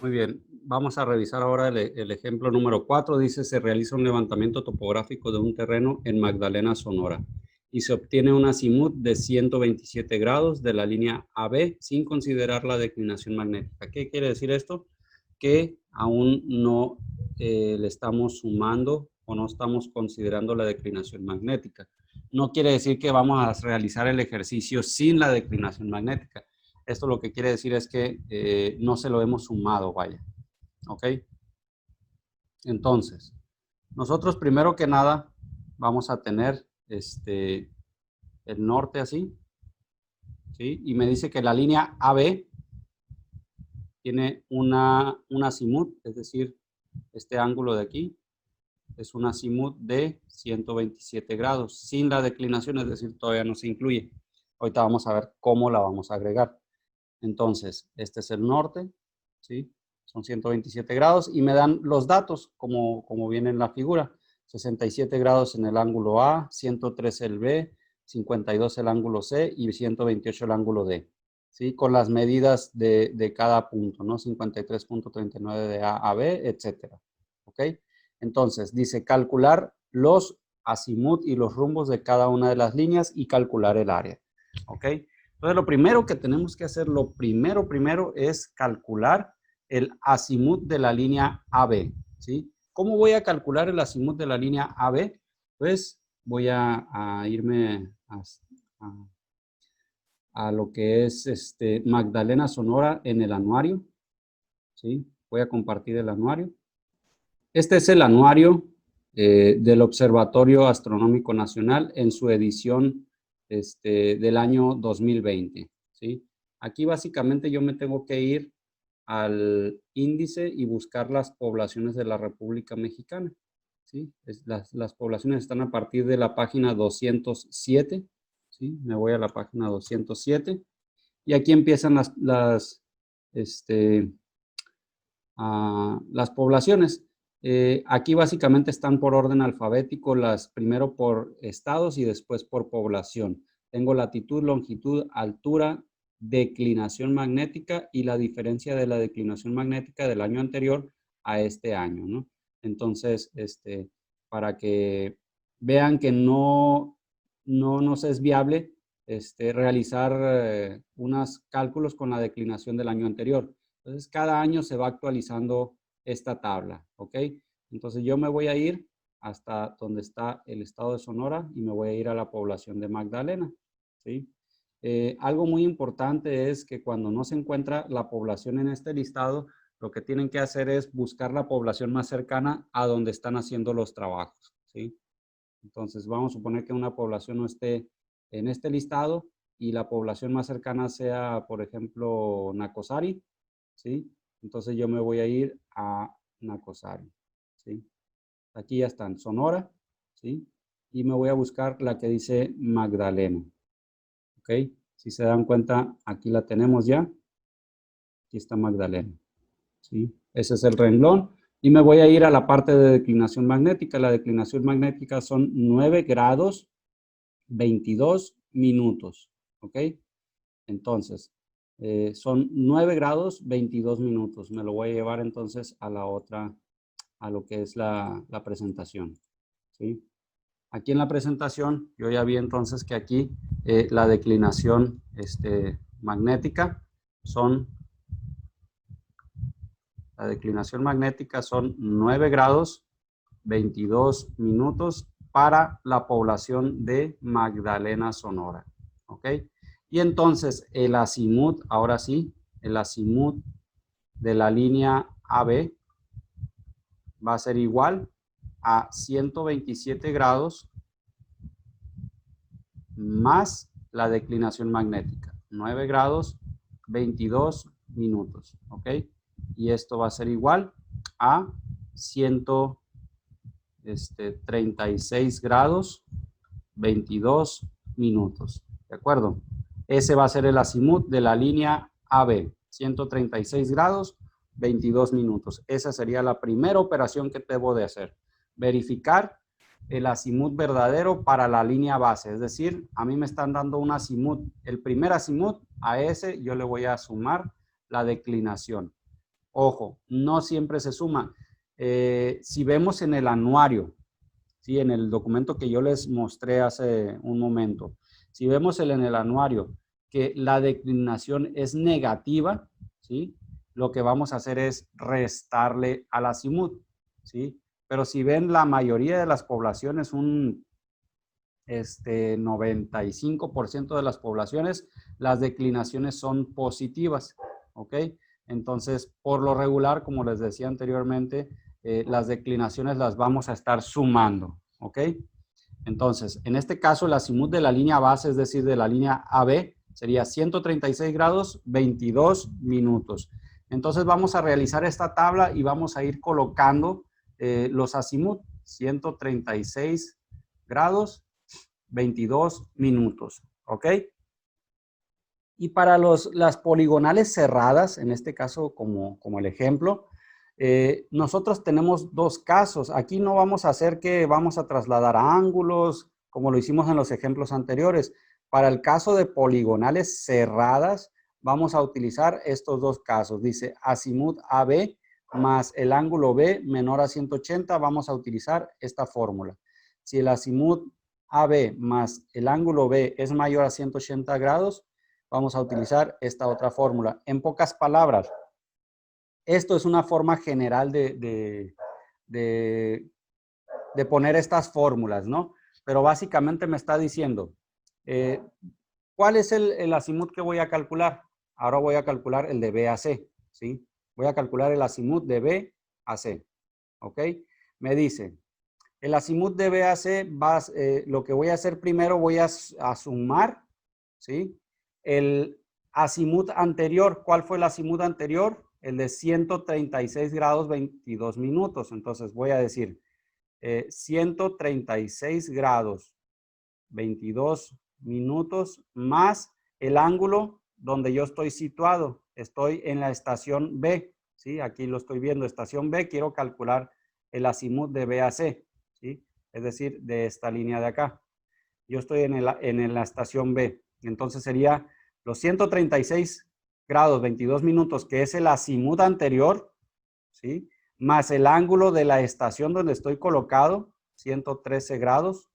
Muy bien, vamos a revisar ahora el ejemplo número 4. Dice, se realiza un levantamiento topográfico de un terreno en Magdalena, Sonora, y se obtiene un azimut de 127 grados de la línea AB sin considerar la declinación magnética. ¿Qué quiere decir esto? Que aún no le estamos sumando o no estamos considerando la declinación magnética. No quiere decir que vamos a realizar el ejercicio sin la declinación magnética. Esto lo que quiere decir es que no se lo hemos sumado, vaya. ¿Ok? Entonces, nosotros primero que nada vamos a tener el norte así, ¿sí? Y me dice que la línea AB tiene un azimut, es decir, este ángulo de aquí es un azimut de 127 grados, sin la declinación, es decir, todavía no se incluye. Ahorita vamos a ver cómo la vamos a agregar. Entonces, este es el norte, ¿sí? Son 127 grados y me dan los datos como viene en la figura. 67 grados en el ángulo A, 103 el B, 52 el ángulo C y 128 el ángulo D, ¿sí? Con las medidas de cada punto, ¿no? 53.39 de A a B, etcétera. ¿Ok? Entonces, dice calcular los azimut y los rumbos de cada una de las líneas y calcular el área. ¿Ok? Entonces, lo primero que tenemos que hacer, lo primero es calcular el azimut de la línea AB, ¿sí? ¿Cómo voy a calcular el azimut de la línea AB? Pues voy a irme a lo que es Magdalena, Sonora en el anuario, ¿sí? Voy a compartir el anuario. Este es el anuario del Observatorio Astronómico Nacional en su edición del año 2020, ¿sí? Aquí básicamente yo me tengo que ir al índice y buscar las poblaciones de la República Mexicana, ¿sí? Las poblaciones están a partir de la página 207, ¿sí? Me voy a la página 207 y aquí empiezan las poblaciones. Aquí básicamente están por orden alfabético, primero por estados y después por población. Tengo latitud, longitud, altura, declinación magnética y la diferencia de la declinación magnética del año anterior a este año, ¿no? Entonces, para que vean que no nos es viable realizar unos cálculos con la declinación del año anterior. Entonces, cada año se va actualizando esta tabla, ¿ok? Entonces, yo me voy a ir hasta donde está el estado de Sonora y me voy a ir a la población de Magdalena, ¿sí? Algo muy importante es que cuando no se encuentra la población en este listado, lo que tienen que hacer es buscar la población más cercana a donde están haciendo los trabajos, ¿sí? Entonces, vamos a suponer que una población no esté en este listado y la población más cercana sea, por ejemplo, Nacosari, ¿sí? Entonces yo me voy a ir a Nacosari, ¿sí? Aquí ya están, Sonora, ¿sí? Y me voy a buscar la que dice Magdalena, ¿ok? Si se dan cuenta, aquí la tenemos ya. Aquí está Magdalena, ¿sí? Ese es el renglón. Y me voy a ir a la parte de declinación magnética. La declinación magnética son 9 grados 22 minutos, ¿ok? Entonces, son 9 grados 22 minutos. Me lo voy a llevar entonces a la otra, a lo que es la presentación, ¿sí? Aquí en la presentación, yo ya vi entonces que aquí la declinación magnética son, la declinación magnética son 9 grados 22 minutos para la población de Magdalena, Sonora, ¿ok? Y entonces el azimut, ahora sí, el azimut de la línea AB va a ser igual a 127 grados más la declinación magnética, 9 grados 22 minutos, ¿ok? Y esto va a ser igual a 136 grados 22 minutos, ¿de acuerdo? Ese va a ser el azimut de la línea AB, 136 grados 22 minutos. Esa sería la primera operación que debo de hacer. Verificar el azimut verdadero para la línea base. Es decir, a mí me están dando un azimut. El primer azimut, a ese yo le voy a sumar la declinación. Ojo, no siempre se suma. Si vemos en el anuario, ¿sí? En el documento que yo les mostré hace un momento, si vemos en el anuario que la declinación es negativa, ¿sí? Lo que vamos a hacer es restarle al azimut, ¿sí? Pero si ven la mayoría de las poblaciones, un 95% de las poblaciones, las declinaciones son positivas, ¿ok? Entonces, por lo regular, como les decía anteriormente, las declinaciones las vamos a estar sumando, ¿ok? Entonces, en este caso, el azimut de la línea base, es decir, de la línea AB, sería 136 grados, 22 minutos. Entonces, vamos a realizar esta tabla y vamos a ir colocando los azimut, 136 grados, 22 minutos, ¿ok? Y para las poligonales cerradas, en este caso como el ejemplo, nosotros tenemos dos casos. Aquí no vamos a hacer que vamos a trasladar ángulos, como lo hicimos en los ejemplos anteriores. Para el caso de poligonales cerradas, vamos a utilizar estos dos casos. Dice azimut AB más el ángulo B menor a 180, vamos a utilizar esta fórmula. Si el azimut AB más el ángulo B es mayor a 180 grados, vamos a utilizar esta otra fórmula. En pocas palabras, esto es una forma general de poner estas fórmulas, ¿no? Pero básicamente me está diciendo, ¿cuál es el azimut que voy a calcular? Ahora voy a calcular el de B a C, ¿sí? Voy a calcular el azimut de B a C, ¿ok? Me dice, el azimut de B a C, lo que voy a hacer primero, voy a sumar, ¿sí? El azimut anterior, ¿cuál fue el azimut anterior? El de 136 grados 22 minutos. Entonces voy a decir 136 grados 22 minutos más el ángulo donde yo estoy situado. Estoy en la estación B, ¿sí? Aquí lo estoy viendo, estación B. Quiero calcular el azimut de B a C, ¿sí? Es decir, de esta línea de acá. Yo estoy en la estación B. Entonces sería los 136 grados 22 minutos, que es el azimut anterior, ¿sí? Más el ángulo de la estación donde estoy colocado, 113 grados.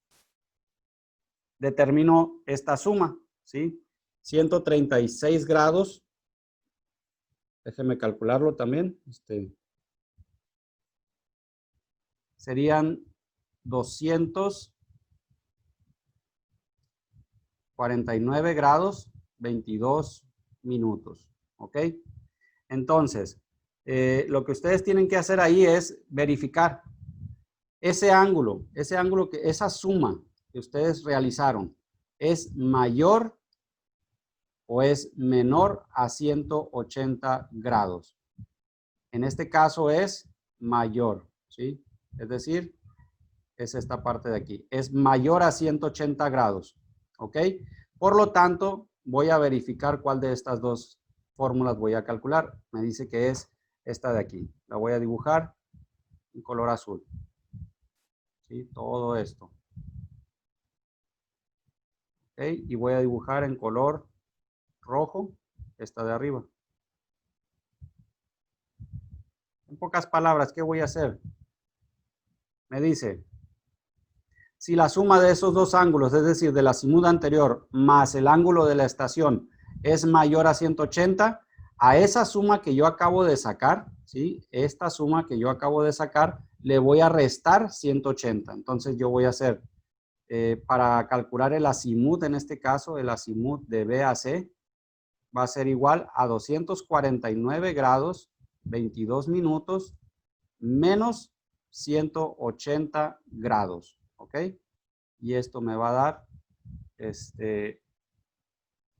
Determino esta suma, ¿sí? 136 grados. Déjenme calcularlo también. Serían 249 grados 22 minutos, ¿ok? Entonces, lo que ustedes tienen que hacer ahí es verificar esa suma que ustedes realizaron, ¿es mayor o es menor a 180 grados? En este caso es mayor, ¿sí? Es decir, es esta parte de aquí. Es mayor a 180 grados, ¿ok? Por lo tanto, voy a verificar cuál de estas dos fórmulas voy a calcular. Me dice que es esta de aquí. La voy a dibujar en color azul. ¿Sí? Todo esto. ¿Ok? Y voy a dibujar en color rojo esta de arriba. En pocas palabras, ¿qué voy a hacer? Me dice, si la suma de esos dos ángulos, es decir, del azimut anterior más el ángulo de la estación es mayor a 180, a esa suma que yo acabo de sacar, ¿sí? Esta suma que yo acabo de sacar, le voy a restar 180. Entonces yo voy a hacer, para calcular el azimut, en este caso, el azimut de B a C, va a ser igual a 249 grados, 22 minutos, menos 180 grados, ¿ok? Y esto me va a dar,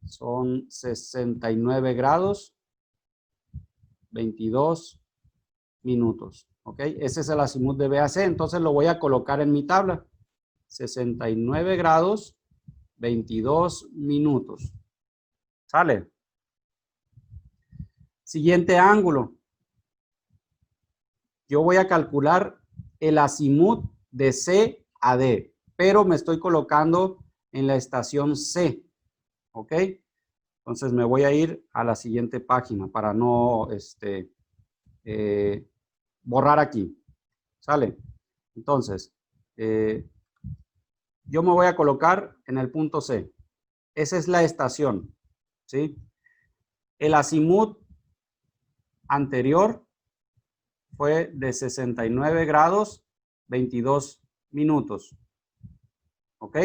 son 69 grados, 22 minutos, ¿ok? Ese es el azimut de BAC, entonces lo voy a colocar en mi tabla. 69 grados, 22 minutos. ¿Sale? Siguiente ángulo. Yo voy a calcular el azimut de C a D, pero me estoy colocando en la estación C, ¿ok? Entonces me voy a ir a la siguiente página para no borrar aquí. ¿Sale? Entonces, yo me voy a colocar en el punto C. Esa es la estación, ¿sí? El azimut anterior fue de 69 grados, 22 minutos. ¿Ok?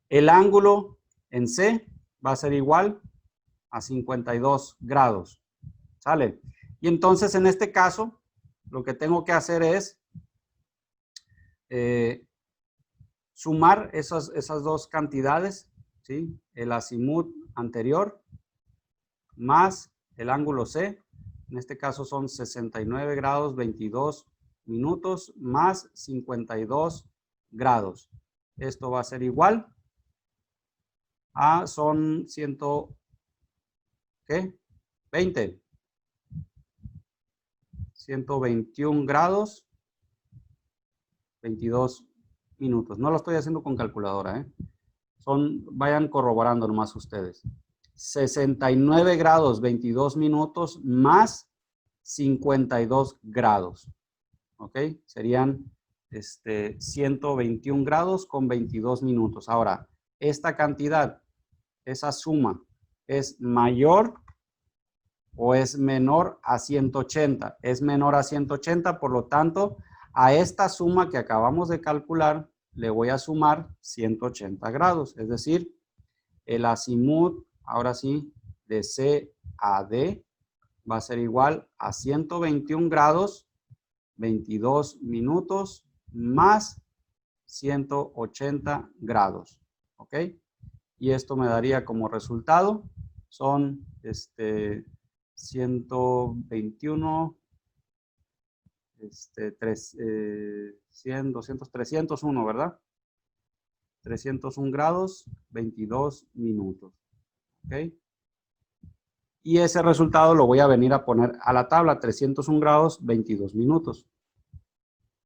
El ángulo en C va a ser igual a 52 grados. ¿Sale? Y entonces, en este caso, lo que tengo que hacer es sumar esas dos cantidades, ¿sí? El azimut anterior más el ángulo C. En este caso son 69 grados, 22 minutos más 52 grados. Esto va a ser igual a, son 121 grados, 22 minutos. No lo estoy haciendo con calculadora, vayan corroborando nomás ustedes. 69 grados, 22 minutos más 52 grados. ¿Ok? Serían 121 grados con 22 minutos. Ahora, esta cantidad, esa suma, ¿es mayor o es menor a 180? Es menor a 180, por lo tanto, a esta suma que acabamos de calcular, le voy a sumar 180 grados. Es decir, el azimut, ahora sí, de C a D, va a ser igual a 121 grados, 22 minutos, más 180 grados. ¿Ok? Y esto me daría como resultado, son 121, 100, 200, 301, ¿verdad? 301 grados, 22 minutos. ¿Ok? Y ese resultado lo voy a venir a poner a la tabla, 301 grados, 22 minutos.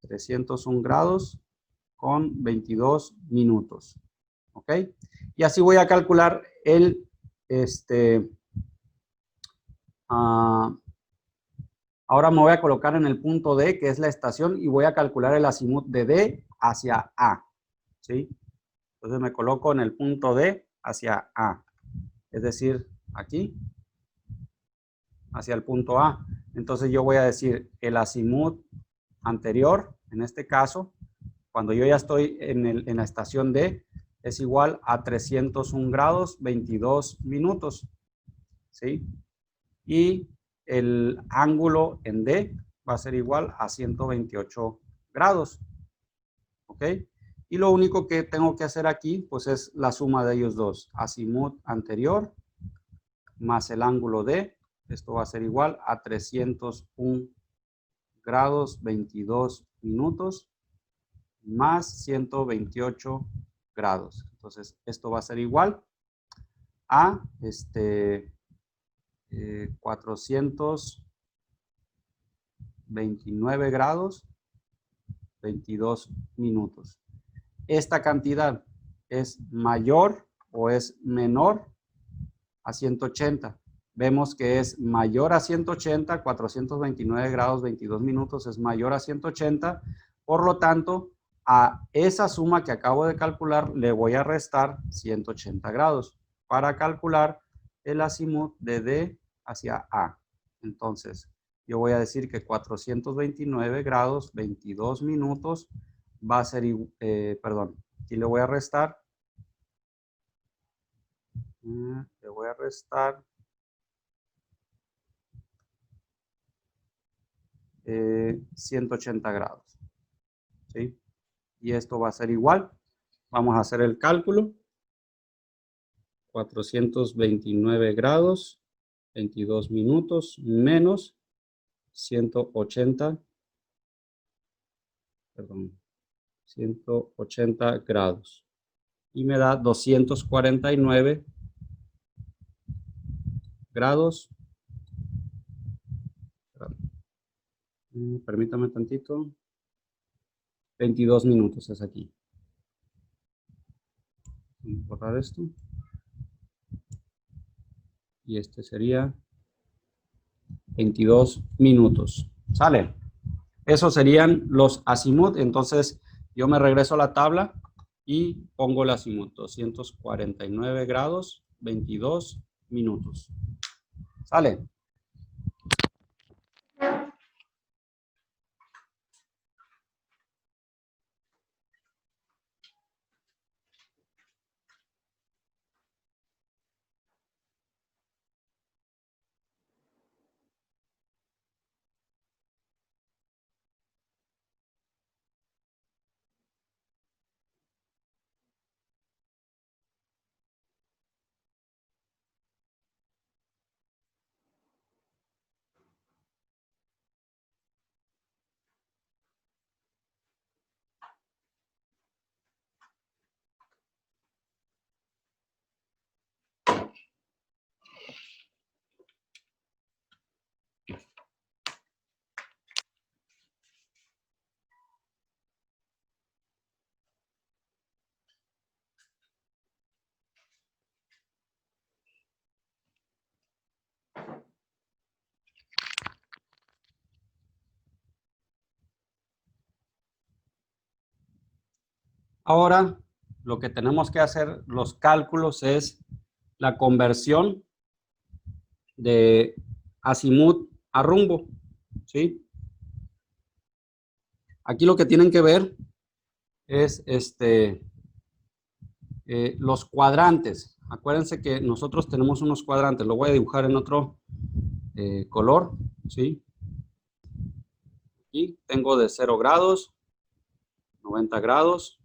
301 grados con 22 minutos. ¿Ok? Y así voy a calcular el, ahora me voy a colocar en el punto D, que es la estación, y voy a calcular el azimut de D hacia A. ¿Sí? Entonces me coloco en el punto D hacia A. Es decir, aquí, hacia el punto A. Entonces yo voy a decir el azimut anterior, en este caso, cuando yo ya estoy en la estación D, es igual a 301 grados, 22 minutos. ¿Sí? Y el ángulo en D va a ser igual a 128 grados. ¿Ok? Y lo único que tengo que hacer aquí, pues es la suma de ellos dos. Azimut anterior más el ángulo D. Esto va a ser igual a 301 grados, 22 minutos más 128 grados. Entonces, esto va a ser igual a 429 grados, 22 minutos. Esta cantidad es mayor o es menor a 180. Vemos que es mayor a 180, 429 grados, 22 minutos es mayor a 180. Por lo tanto, a esa suma que acabo de calcular le voy a restar 180 grados para calcular el azimut de D hacia A. Entonces, yo voy a decir que 429 grados, 22 minutos va a ser, perdón, aquí le voy a restar. Le voy a restar 180 grados. ¿Sí? Y esto va a ser igual. Vamos a hacer el cálculo. 429 grados, 22 minutos, menos 180, perdón, 180 grados. Y me da 249 grados. Permítame tantito. 22 minutos es aquí. Voy a borrar esto. Y este sería 22 minutos. ¿Sale? Esos serían los azimut. Entonces, yo me regreso a la tabla y pongo el azimut. 249 grados, 22 minutos. ¿Sale? Ahora, lo que tenemos que hacer, los cálculos, es la conversión de azimut a rumbo, ¿sí? Aquí lo que tienen que ver es los cuadrantes. Acuérdense que nosotros tenemos unos cuadrantes. Lo voy a dibujar en otro color, ¿sí? Aquí tengo de 0 grados, 90 grados,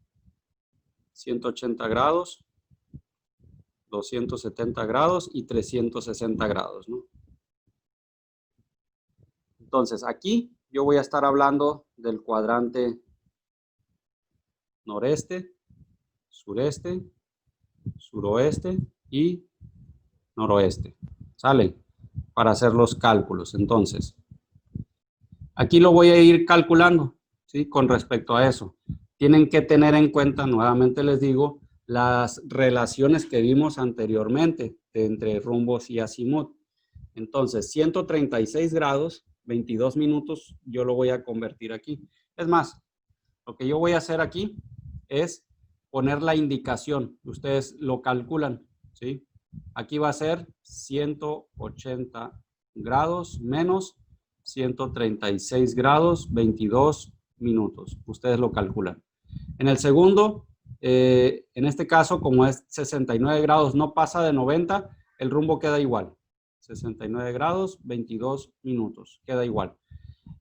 180 grados, 270 grados y 360 grados, ¿no? Entonces, aquí yo voy a estar hablando del cuadrante noreste, sureste, suroeste y noroeste. ¿Sale? Para hacer los cálculos. Entonces, aquí lo voy a ir calculando, ¿sí? Con respecto a eso. Tienen que tener en cuenta, nuevamente les digo, las relaciones que vimos anteriormente entre rumbos y azimut. Entonces, 136 grados, 22 minutos, yo lo voy a convertir aquí. Es más, lo que yo voy a hacer aquí es poner la indicación. Ustedes lo calculan, ¿sí? Aquí va a ser 180 grados menos 136 grados, 22 minutos. Ustedes lo calculan. En el segundo, en este caso, como es 69 grados, no pasa de 90, el rumbo queda igual. 69 grados, 22 minutos, queda igual.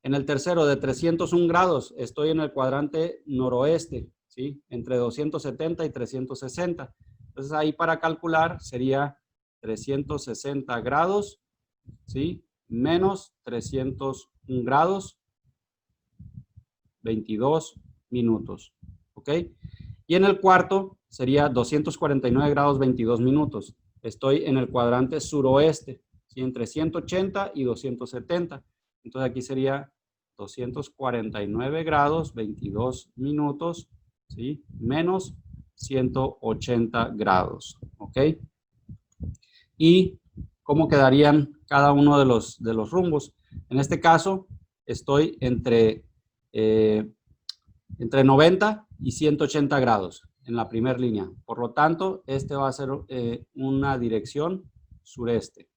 En el tercero, de 301 grados, estoy en el cuadrante noroeste, ¿sí? Entre 270 y 360. Entonces, ahí para calcular sería 360 grados, ¿sí? Menos 301 grados, 22 minutos, ¿ok? Y en el cuarto sería 249 grados, 22 minutos. Estoy en el cuadrante suroeste, ¿sí? Entre 180 y 270. Entonces, aquí sería 249 grados, 22 minutos, ¿sí? Menos 180 grados, ¿ok? Y cómo quedarían cada uno de los rumbos. En este caso, estoy entre 90 y 180 grados en la primera línea. Por lo tanto, este va a ser una dirección sureste.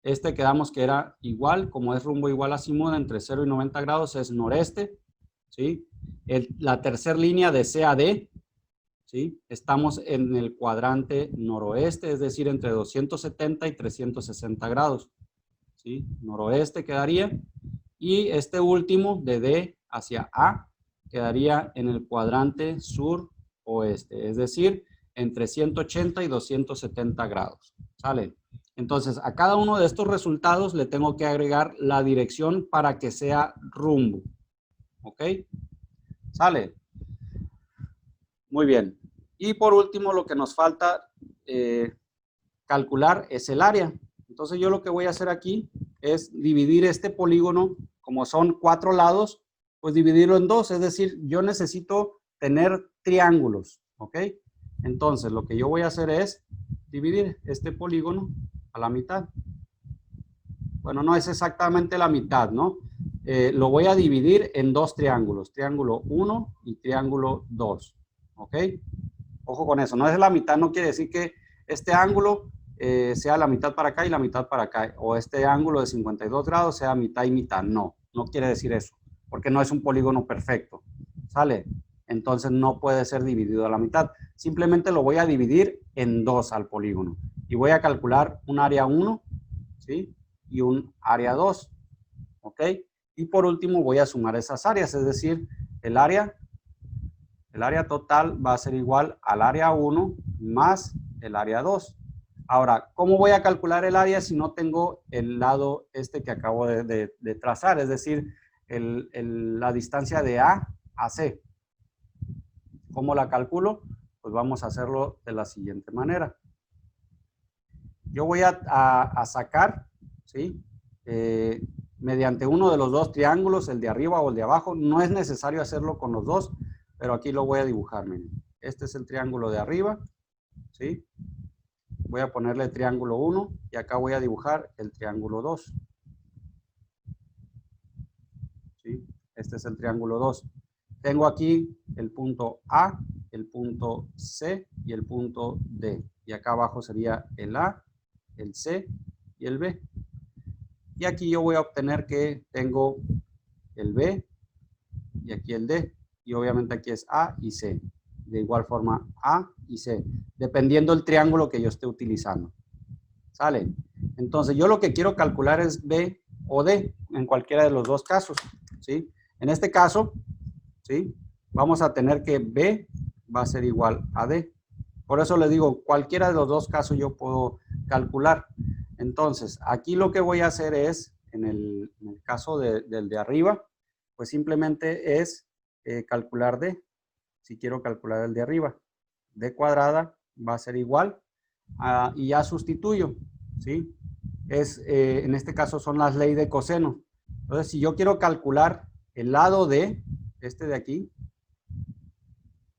Este quedamos que era igual, como es rumbo igual a azimut, entre 0 y 90 grados es noreste, ¿sí? La tercera línea de C a D, ¿sí? Estamos en el cuadrante noroeste, es decir, entre 270 y 360 grados, ¿sí? Noroeste quedaría. Y este último, de D hacia A, quedaría en el cuadrante sur-oeste, es decir, entre 180 y 270 grados. ¿Sale? Entonces, a cada uno de estos resultados le tengo que agregar la dirección para que sea rumbo. ¿Ok? ¿Sale? Muy bien. Y por último, lo que nos falta calcular es el área. Entonces, yo lo que voy a hacer aquí es dividir este polígono, como son 4 lados, pues dividirlo en 2. Es decir, yo necesito tener triángulos. ¿Ok? Entonces, lo que yo voy a hacer es dividir este polígono a la mitad. bueno, no es exactamente la mitad, ¿no? Lo voy a dividir en dos triángulos, triángulo 1 y triángulo 2, ¿ok? Ojo con eso, no es la mitad, no quiere decir que este ángulo sea la mitad para acá y la mitad para acá, o este ángulo de 52 grados sea mitad y mitad, no, no quiere decir eso, porque no es un polígono perfecto, ¿sale? Entonces no puede ser dividido a la mitad, simplemente lo voy a dividir en dos al polígono, y voy a calcular un área 1, ¿sí? Y un área 2, ¿ok? Y por último voy a sumar esas áreas, es decir, el área total va a ser igual al área 1 más el área 2. Ahora, ¿cómo voy a calcular el área si no tengo el lado este que acabo de trazar? Es decir, la distancia de A a C. ¿Cómo la calculo? Pues vamos a hacerlo de la siguiente manera. Yo voy a sacar, ¿sí? Mediante uno de los dos triángulos, el de arriba o el de abajo. No es necesario hacerlo con los dos, pero aquí lo voy a dibujar, miren. Este es el triángulo de arriba, ¿sí? Voy a ponerle triángulo 1 y acá voy a dibujar el triángulo 2. ¿Sí? Este es el triángulo 2. Tengo aquí el punto A, el punto C y el punto D. Y acá abajo sería el A, el C y el B. Y aquí yo voy a obtener que tengo el B y aquí el D. Y obviamente aquí es A y C. De igual forma A y C, dependiendo del triángulo que yo esté utilizando. ¿Sale? Entonces yo lo que quiero calcular es B o D en cualquiera de los dos casos. ¿Sí? En este caso, ¿sí? Vamos a tener que B va a ser igual a D. Por eso les digo, cualquiera de los dos casos yo puedo calcular. Entonces, aquí lo que voy a hacer es, en el caso del de arriba, pues simplemente es calcular D. Si quiero calcular el de arriba, D cuadrada va a ser igual y ya sustituyo, ¿sí? En este caso son las leyes de coseno. Entonces, si yo quiero calcular el lado de este de aquí,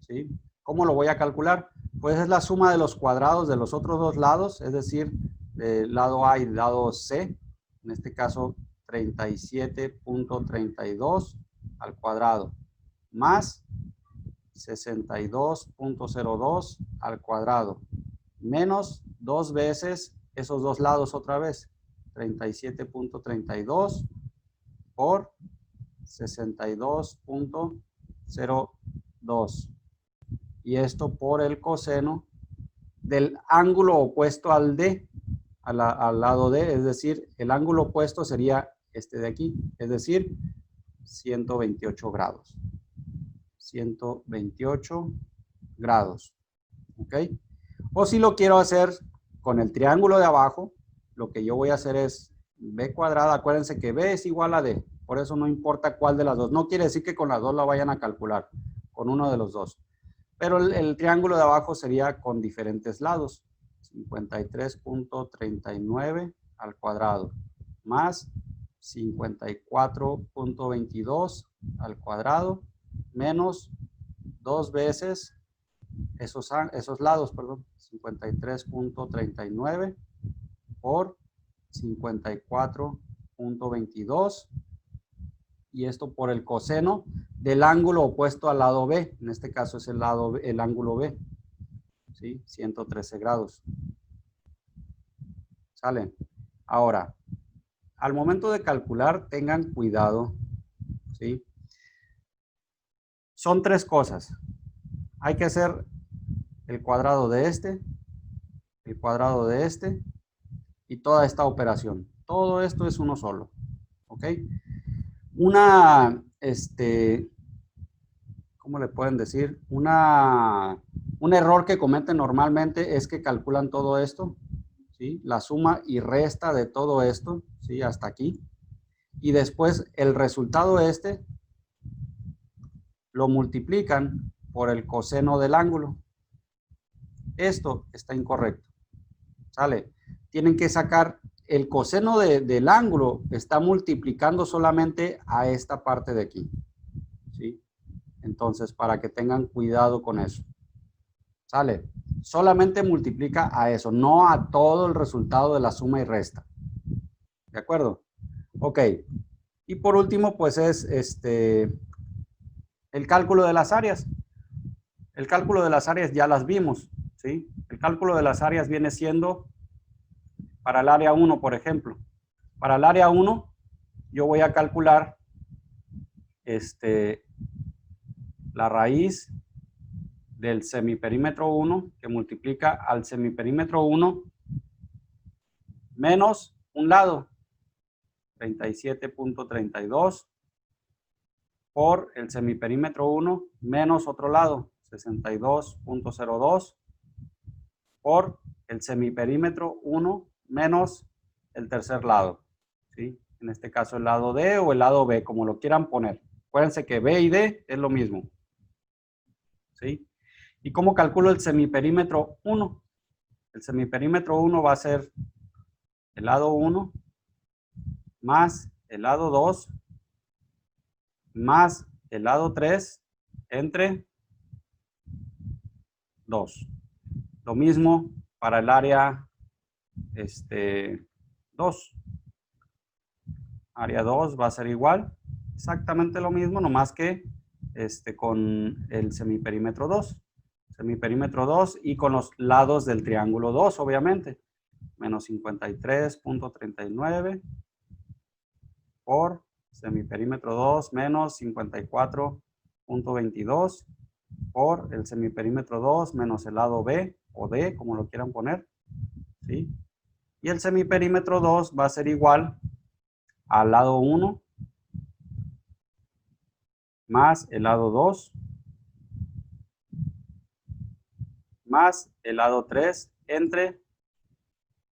¿sí? ¿Cómo lo voy a calcular? Pues es la suma de los cuadrados de los otros dos lados, es decir, del lado A y del lado C. En este caso, 37.32 al cuadrado, más 62.02 al cuadrado, menos dos veces esos dos lados otra vez, 37.32 por 62.02. Y esto por el coseno del ángulo opuesto al D, al lado D, es decir, el ángulo opuesto sería este de aquí, es decir, 128 grados. 128 grados, ¿ok? O si lo quiero hacer con el triángulo de abajo, lo que yo voy a hacer es B cuadrada, acuérdense que B es igual a D, por eso no importa cuál de las dos, no quiere decir que con las dos la vayan a calcular, con uno de los dos. Pero el triángulo de abajo sería con diferentes lados, 53.39 al cuadrado, más 54.22 al cuadrado, menos dos veces esos lados, perdón, 53.39 por 54.22 y esto por el coseno del ángulo opuesto al lado B, en este caso es el ángulo B, ¿sí? 113 grados. ¿Sale? Ahora, al momento de calcular, tengan cuidado, ¿sí? Son tres cosas. Hay que hacer el cuadrado de este, el cuadrado de este y toda esta operación. Todo esto es uno solo, ¿ok? ¿Cómo le pueden decir? Un error que cometen normalmente es que calculan todo esto, ¿sí? La suma y resta de todo esto, ¿sí? Hasta aquí. Y después el resultado lo multiplican por el coseno del ángulo. Esto está incorrecto. ¿Sale? Tienen que sacar el coseno del ángulo, está multiplicando solamente a esta parte de aquí. ¿Sí? Entonces, para que tengan cuidado con eso. ¿Sale? Solamente multiplica a eso, no a todo el resultado de la suma y resta. ¿De acuerdo? Ok. Y por último, pues es el cálculo de las áreas. El cálculo de las áreas ya las vimos, ¿sí? El cálculo de las áreas viene siendo para el área 1, por ejemplo. Para el área 1, yo voy a calcular la raíz del semiperímetro 1 que multiplica al semiperímetro 1 menos un lado, 37.32, por el semiperímetro 1 menos otro lado, 62.02, por el semiperímetro 1 menos el tercer lado, ¿sí? En este caso el lado D o el lado B, como lo quieran poner. Acuérdense que B y D es lo mismo, ¿sí? ¿Y cómo calculo el semiperímetro 1? El semiperímetro 1 va a ser el lado 1 más el lado 2 más el lado 3 entre 2. Lo mismo para el área 2. Área 2 va a ser igual, exactamente lo mismo, nomás que con el semiperímetro 2. Semiperímetro 2 y con los lados del triángulo 2, obviamente. Menos 53.39 por semiperímetro 2 menos 54.22 por el semiperímetro 2 menos el lado B o D, como lo quieran poner, ¿sí? Y el semiperímetro 2 va a ser igual al lado 1 más el lado 2 más el lado 3 entre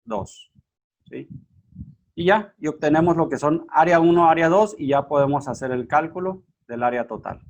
2, ¿sí? Y ya, y obtenemos lo que son área 1, área 2 y ya podemos hacer el cálculo del área total.